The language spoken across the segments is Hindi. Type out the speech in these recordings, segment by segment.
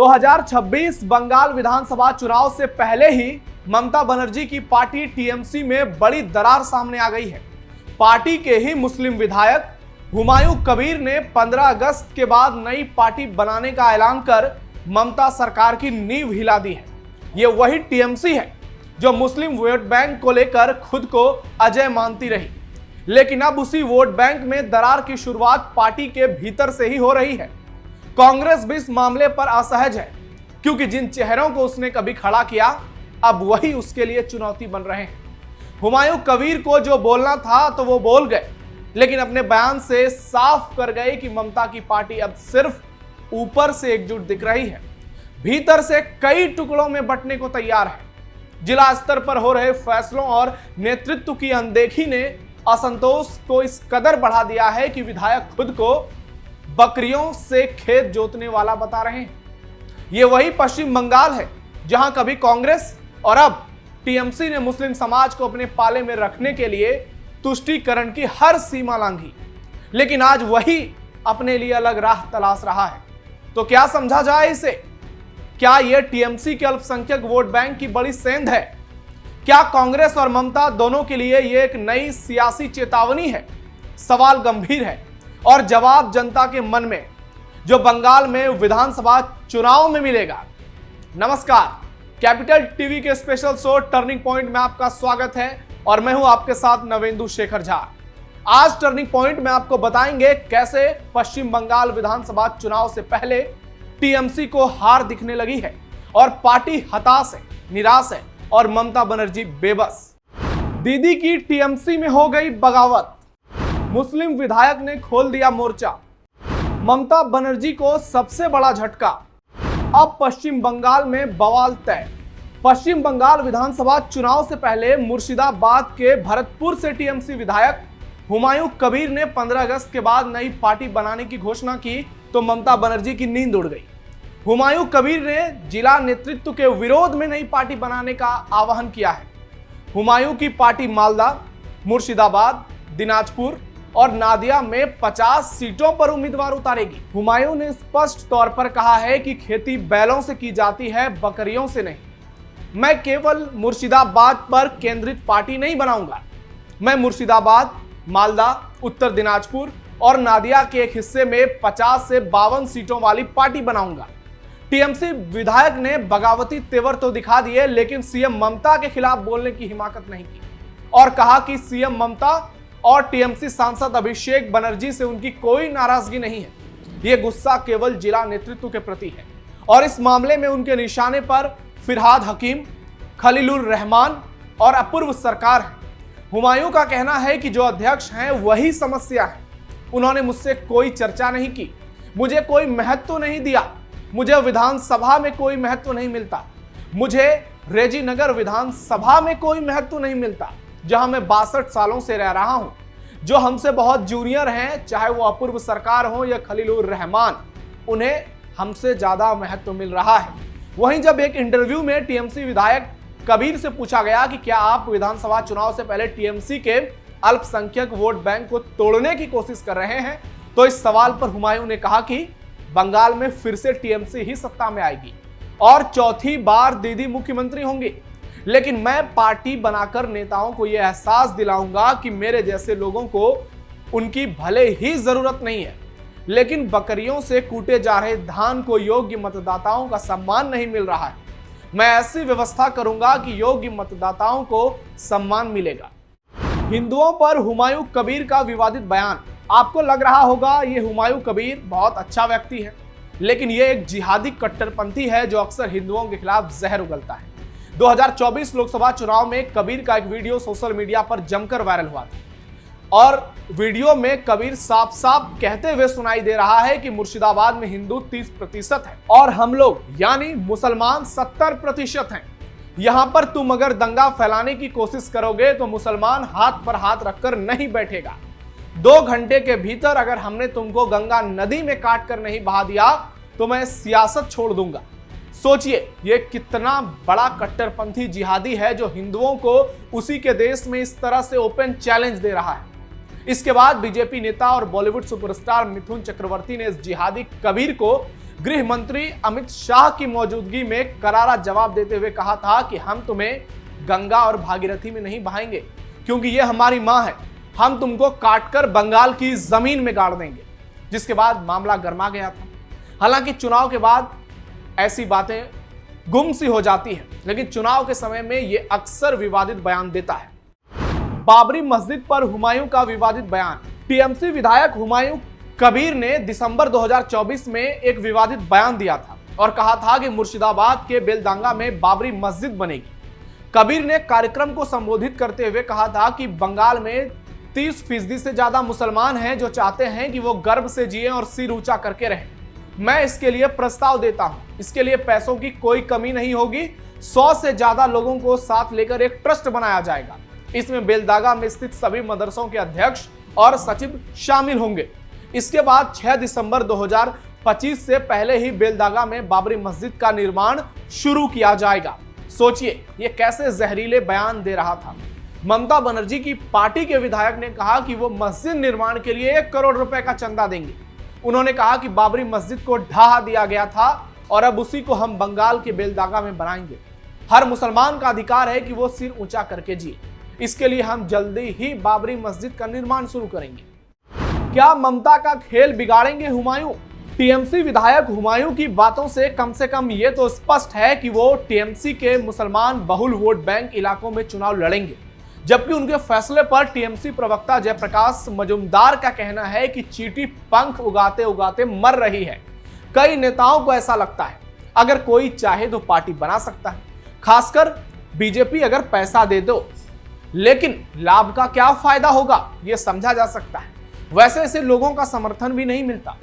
2026 बंगाल विधानसभा चुनाव से पहले ही ममता बनर्जी की पार्टी टीएमसी में बड़ी दरार सामने आ गई है। पार्टी के ही मुस्लिम विधायक हुमायूं कबीर ने 15 अगस्त के बाद नई पार्टी बनाने का ऐलान कर ममता सरकार की नींव हिला दी है। ये वही टीएमसी है जो मुस्लिम वोट बैंक को लेकर खुद को अजय मानती रही, लेकिन अब उसी वोट बैंक में दरार की शुरुआत पार्टी के भीतर से ही हो रही है। कांग्रेस भी इस मामले पर असहज है, क्योंकि जिन चेहरों को उसने कभी खड़ा किया अब वही उसके लिए चुनौती बन रहे हैं। हुमायूं कबीर को जो बोलना था तो वो बोल गए, लेकिन अपने बयान से साफ कर गए कि ममता की पार्टी अब सिर्फ ऊपर से एकजुट दिख रही है, भीतर से कई टुकड़ों में बंटने को तैयार है। जिला स्तर पर हो रहे फैसलों और नेतृत्व की अनदेखी ने असंतोष को इस कदर बढ़ा दिया है कि विधायक खुद को बकरियों से खेत जोतने वाला बता रहे हैं। ये वही पश्चिम बंगाल है जहां कभी कांग्रेस और अब टीएमसी ने मुस्लिम समाज को अपने पाले में रखने के लिए तुष्टीकरण की हर सीमा लांघी, लेकिन आज वही अपने लिए अलग राह तलाश रहा है। तो क्या समझा जाए इसे? क्या यह टीएमसी के अल्पसंख्यक वोट बैंक की बड़ी सेंध है? क्या कांग्रेस और ममता दोनों के लिए यह एक नई सियासी चेतावनी है? सवाल गंभीर है और जवाब जनता के मन में, जो बंगाल में विधानसभा चुनाव में मिलेगा। नमस्कार, कैपिटल टीवी के स्पेशल शो टर्निंग पॉइंट में आपका स्वागत है और मैं हूं आपके साथ नवेंदु शेखर झा। आज टर्निंग पॉइंट में आपको बताएंगे कैसे पश्चिम बंगाल विधानसभा चुनाव से पहले टीएमसी को हार दिखने लगी है और पार्टी हताश है, निराश है और ममता बनर्जी बेबस। दीदी की टीएमसी में हो गई बगावत, मुस्लिम विधायक ने खोल दिया मोर्चा। ममता बनर्जी को सबसे बड़ा झटका, अब पश्चिम बंगाल में बवाल तय। पश्चिम बंगाल विधानसभा चुनाव से पहले मुर्शिदाबाद के भरतपुर से टीएमसी विधायक हुमायूं कबीर ने 15 अगस्त के बाद नई पार्टी बनाने की घोषणा की तो ममता बनर्जी की नींद उड़ गई। हुमायूं कबीर ने जिला नेतृत्व के विरोध में नई पार्टी बनाने का आह्वान किया है। हुमायूं की पार्टी मालदा, मुर्शिदाबाद, दिनाजपुर और नादिया में 50 सीटों पर उम्मीदवार उतारेगी। हुमायूं ने स्पष्ट तौर पर कहा है कि खेती बैलों से की जाती है, बकरियों से नहीं। मैं केवल मुर्शिदाबाद पर केंद्रित पार्टी नहीं बनाऊंगा, मैं मुर्शिदाबाद, मालदा, उत्तर दिनाजपुर और नादिया के एक हिस्से में 50 से 52 सीटों वाली पार्टी बनाऊंगा। टीएमसी विधायक ने बगावती तेवर तो दिखा दिए, लेकिन सीएम ममता के खिलाफ बोलने की हिम्मत नहीं की और कहा कि सीएम ममता और टीएमसी सांसद अभिषेक बनर्जी से उनकी कोई नाराजगी नहीं है, यह गुस्सा केवल जिला नेतृत्व के प्रति है और इस मामले में उनके निशाने पर फिरहाद हकीम, खलीलुर रहमान और अपूर्व सरकार है। हुमायूं का कहना है कि जो अध्यक्ष हैं वही समस्या है। उन्होंने मुझसे कोई चर्चा नहीं की, मुझे कोई महत्व नहीं दिया, मुझे विधानसभा में कोई महत्व नहीं मिलता, मुझे रेजीनगर विधानसभा में कोई महत्व नहीं मिलता जहां मैं 62 सालों से रह रहा हूं। जो हमसे बहुत जूनियर हैं, चाहे वो अपूर्व सरकार हो या खलीलुर रहमान, उन्हें हमसे ज्यादा महत्व मिल रहा है। वहीं जब एक इंटरव्यू में टीएमसी विधायक कबीर से पूछा गया कि क्या आप विधानसभा चुनाव से पहले टीएमसी के अल्पसंख्यक वोट बैंक को तोड़ने की कोशिश कर रहे हैं, तो इस सवाल पर हुमायूं ने कहा कि बंगाल में फिर से टीएमसी ही सत्ता में आएगी और चौथी बार दीदी मुख्यमंत्री होंगी, लेकिन मैं पार्टी बनाकर नेताओं को यह एहसास दिलाऊंगा कि मेरे जैसे लोगों को उनकी भले ही जरूरत नहीं है, लेकिन बकरियों से कूटे जा रहे धान को योग्य मतदाताओं का सम्मान नहीं मिल रहा है। मैं ऐसी व्यवस्था करूंगा कि योग्य मतदाताओं को सम्मान मिलेगा। हिंदुओं पर हुमायूं कबीर का विवादित बयान। आपको लग रहा होगा ये हुमायूं कबीर बहुत अच्छा व्यक्ति है, लेकिन ये एक जिहादी कट्टरपंथी है जो अक्सर हिंदुओं के खिलाफ जहर उगलता है। 2024 लोकसभा चुनाव में कबीर का एक वीडियो सोशल मीडिया पर जमकर वायरल हुआ था और वीडियो में कबीर साफ साफ कहते हुए सुनाई दे रहा है कि मुर्शिदाबाद में हिंदू 30% है और हम लोग यानी मुसलमान 70% हैं। यहां पर तुम अगर दंगा फैलाने की कोशिश करोगे तो मुसलमान हाथ पर हाथ रखकर नहीं बैठेगा। 2 घंटे के भीतर अगर हमने तुमको गंगा नदी में काट कर नहीं बहा दिया तो मैं सियासत छोड़ दूंगा। सोचिए, ये कितना बड़ा कट्टरपंथी जिहादी है जो हिंदुओं को उसी के देश में इस तरह से ओपन चैलेंज दे रहा है। इसके बाद बीजेपी नेता और बॉलीवुड सुपरस्टार मिथुन चक्रवर्ती ने इस जिहादी कबीर को गृह मंत्री अमित शाह की मौजूदगी में करारा जवाब देते हुए कहा था कि हम तुम्हें गंगा और भागीरथी में नहीं बहाएंगे, क्योंकि ये हमारी मां है, हम तुमको काटकर बंगाल की जमीन में गाड़ देंगे। जिसके बाद मामला गर्मा गया था। हालांकि चुनाव के बाद ऐसी बातें गुम सी हो जाती हैं, लेकिन चुनाव के समय में ये अक्सर विवादित बयान देता है। बाबरी मस्जिद पर हुमायूं का विवादित बयान। टीएमसी विधायक हुमायूं कबीर ने दिसंबर 2024 में एक विवादित बयान दिया था और कहा था कि मुर्शिदाबाद के बेलडांगा में बाबरी मस्जिद बनेगी। कबीर ने कार्यक्रम को संबोधित करते हुए कहा था कि बंगाल में 30% से ज्यादा मुसलमान हैं जो चाहते हैं कि वो गर्व से जिए और सिर ऊंचा करके रहें। मैं इसके लिए प्रस्ताव देता हूं, इसके लिए पैसों की कोई कमी नहीं होगी। 100 से ज्यादा लोगों को साथ लेकर एक ट्रस्ट बनाया जाएगा। इसमें बेलडांगा में स्थित सभी मदरसों के अध्यक्ष और सचिव शामिल होंगे। इसके बाद 6 दिसंबर 2025 से पहले ही बेलडांगा में बाबरी मस्जिद का निर्माण शुरू किया जाएगा। सोचिए ये कैसे जहरीले बयान दे रहा था। ममता बनर्जी की पार्टी के विधायक ने कहा कि वो मस्जिद निर्माण के लिए 1 करोड़ रुपए का चंदा देंगे। उन्होंने कहा कि बाबरी मस्जिद को ढहा दिया गया था और अब उसी को हम बंगाल के बेलडांगा में बनाएंगे। हर मुसलमान का अधिकार है कि वो सिर ऊंचा करके जिए। इसके लिए हम जल्दी ही बाबरी मस्जिद का निर्माण शुरू करेंगे। क्या ममता का खेल बिगाड़ेंगे हुमायूं? टीएमसी विधायक हुमायूं की बातों से कम ये तो स्पष्ट है कि वो टीएमसी के मुसलमान बहुल वोट बैंक इलाकों में चुनाव लड़ेंगे, जबकि उनके फैसले पर टीएमसी प्रवक्ता जयप्रकाश मजूमदार का कहना है कि चींटी पंख उगाते उगाते मर रही है। कई नेताओं को ऐसा लगता है अगर कोई चाहे तो पार्टी बना सकता है, खासकर बीजेपी अगर पैसा दे दो, लेकिन लाभ का क्या फायदा होगा यह समझा जा सकता है। वैसे ऐसे लोगों का समर्थन भी नहीं मिलता।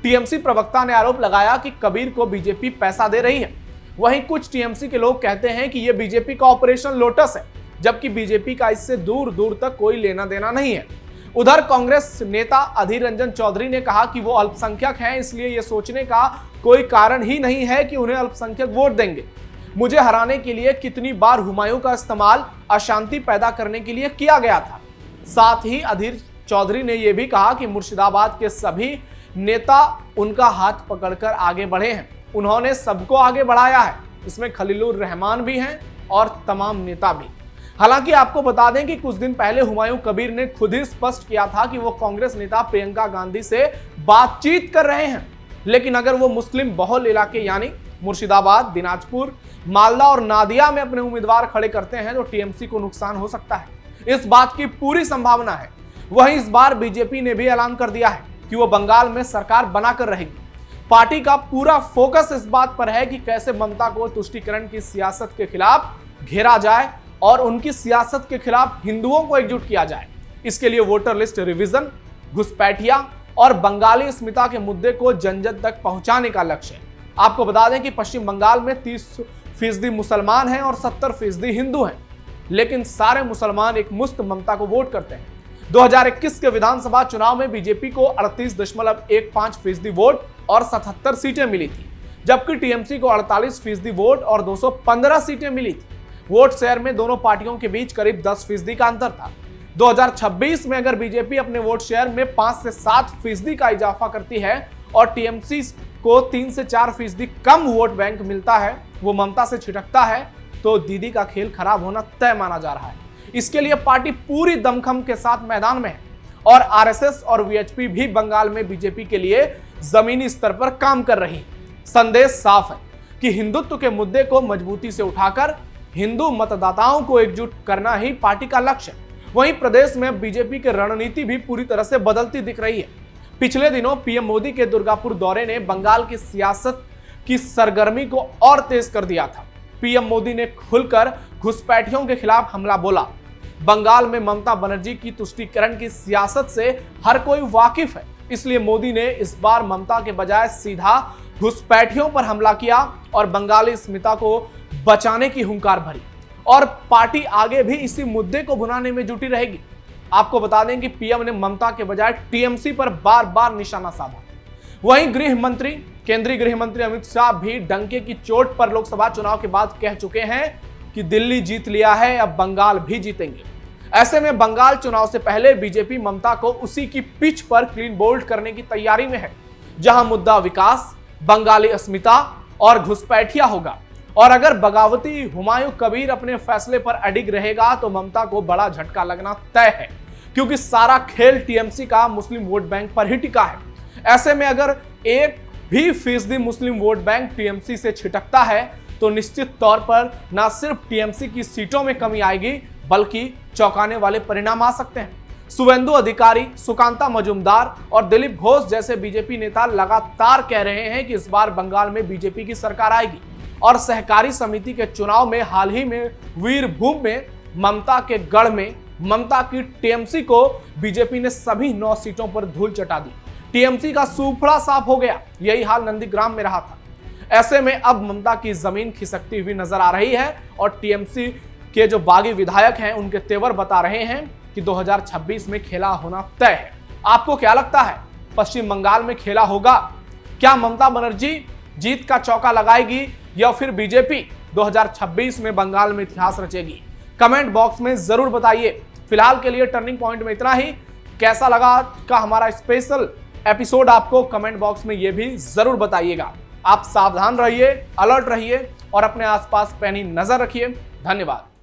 टीएमसी प्रवक्ता ने आरोप लगाया कि कबीर को बीजेपी पैसा दे रही है। वहीं कुछ टीएमसी के लोग कहते हैं कि यह बीजेपी का ऑपरेशन लोटस है, जबकि बीजेपी का इससे दूर दूर तक कोई लेना देना नहीं है। उधर कांग्रेस नेता अधीर रंजन चौधरी ने कहा कि वो अल्पसंख्यक हैं, इसलिए ये सोचने का कोई कारण ही नहीं है कि उन्हें अल्पसंख्यक वोट देंगे। मुझे हराने के लिए कितनी बार हुमायूं का इस्तेमाल अशांति पैदा करने के लिए किया गया था। साथ ही अधीर चौधरी ने यह भी कहा कि मुर्शिदाबाद के सभी नेता उनका हाथ पकड़कर आगे बढ़े हैं, उन्होंने सबको आगे बढ़ाया है। इसमें खलीलुर रहमान भी हैं और तमाम नेता भी। हालांकि आपको बता दें कि कुछ दिन पहले हुमायूं कबीर ने खुद ही स्पष्ट किया था कि वो कांग्रेस नेता प्रियंका गांधी से बातचीत कर रहे हैं, लेकिन अगर वो मुस्लिम बहुल इलाके यानी मुर्शिदाबाद, दिनाजपुर, मालदा और नादिया में अपने उम्मीदवार खड़े करते हैं तो टीएमसी को नुकसान हो सकता है। इस बात की पूरी संभावना है। वहीं इस बार बीजेपी ने भी ऐलान कर दिया है कि वो बंगाल में सरकार बनाकर रहेगी। पार्टी का पूरा फोकस इस बात पर है कि कैसे ममता को तुष्टीकरण की सियासत के खिलाफ घेरा जाए और उनकी सियासत के खिलाफ हिंदुओं को एकजुट किया जाए। इसके लिए वोटर लिस्ट रिवीजन, घुसपैठिया और बंगाली अस्मिता के मुद्दे को जन जन तक पहुंचाने का लक्ष्य है। आपको बता दें कि पश्चिम बंगाल में 30% मुसलमान हैं और 70% हिंदू हैं, लेकिन सारे मुसलमान एक मुश्त ममता को वोट करते हैं। 2021 के विधानसभा चुनाव में बीजेपी को 38.15% वोट और 77 सीटें मिली थी, जबकि टीएमसी को 48% वोट और 215 सीटें मिली थी। वोट शेयर में दोनों पार्टियों के बीच करीब 10% का अंतर था। 2026 में अगर बीजेपी अपने वोट शेयर में 5 से 7% का इजाफा करती है और टीएमसी को 3 से 4% कम वोट बैंक मिलता है, वो ममता से छिटकता है, तो दीदी का खेल खराब होना तय माना जा रहा है। इसके लिए पार्टी पूरी दमखम के साथ मैदान में है और आरएसएस और वीएचपी भी बंगाल में बीजेपी के लिए जमीनी स्तर पर काम कर रही है। संदेश साफ है कि हिंदुत्व के मुद्दे को मजबूती से उठाकर हिंदू मतदाताओं को एकजुट करना ही पार्टी का लक्ष्य है। वहीं प्रदेश में बीजेपी की रणनीति भी पूरी तरह से बदलती दिख रही है। पिछले दिनों पीएम मोदी के दुर्गापुर दौरे ने बंगाल की सियासत की सरगर्मी को और तेज कर दिया था। पीएम मोदी ने खुलकर घुसपैठियों के खिलाफ हमला बोला। बंगाल में ममता बनर्जी की तुष्टीकरण की सियासत से हर कोई वाकिफ है, इसलिए मोदी ने इस बार ममता के बजाय सीधा घुसपैठियों पर हमला किया और बंगाली अस्मिता को बचाने की हुंकार भरी और पार्टी आगे भी इसी मुद्दे को भुनाने में जुटी रहेगी। आपको बता दें कि पीएम ने ममता के बजाय टीएमसी पर बार बार निशाना साधा। वहीं केंद्रीय गृह मंत्री अमित शाह भी डंके की चोट पर लोकसभा चुनाव के बाद कह चुके हैं कि दिल्ली जीत लिया है, अब बंगाल भी जीतेंगे। ऐसे में बंगाल चुनाव से पहले बीजेपी ममता को उसी की पिच पर क्लीन बोल्ड करने की तैयारी में है, जहां मुद्दा विकास, बंगाली अस्मिता और घुसपैठिया होगा। और अगर बगावती हुमायूं कबीर अपने फैसले पर अडिग रहेगा तो ममता को बड़ा झटका लगना तय है, क्योंकि सारा खेल टीएमसी का मुस्लिम वोट बैंक पर ही टिका है। ऐसे में अगर 1% मुस्लिम वोट बैंक टीएमसी से छिटकता है तो निश्चित तौर पर न सिर्फ टीएमसी की सीटों में कमी आएगी बल्कि चौंकाने वाले परिणाम आ सकते हैं। शुवेंदु अधिकारी, सुकांता मजूमदार और दिलीप घोष जैसे बीजेपी नेता लगातार कह रहे हैं कि इस बार बंगाल में बीजेपी की सरकार आएगी और सहकारी समिति के चुनाव में हाल ही में वीरभूम में ममता के गढ़ में ममता की टीएमसी को बीजेपी ने सभी 9 सीटों पर धूल चटा दी। टीएमसी का सूफड़ा साफ हो गया। यही हाल नंदीग्राम में रहा था। ऐसे में अब ममता की जमीन खिसकती हुई नजर आ रही है और टीएमसी के जो बागी विधायक हैं उनके तेवर बता रहे हैं कि 2026 में खेला होना तय है। आपको क्या लगता है, पश्चिम बंगाल में खेला होगा? क्या ममता बनर्जी जीत का चौका लगाएगी या फिर बीजेपी 2026 में बंगाल में इतिहास रचेगी? कमेंट बॉक्स में जरूर बताइए। फिलहाल के लिए टर्निंग पॉइंट में इतना ही। कैसा लगा का हमारा स्पेशल एपिसोड आपको कमेंट बॉक्स में यह भी जरूर बताइएगा। आप सावधान रहिए, अलर्ट रहिए और अपने आसपास पैनी नजर रखिए। धन्यवाद।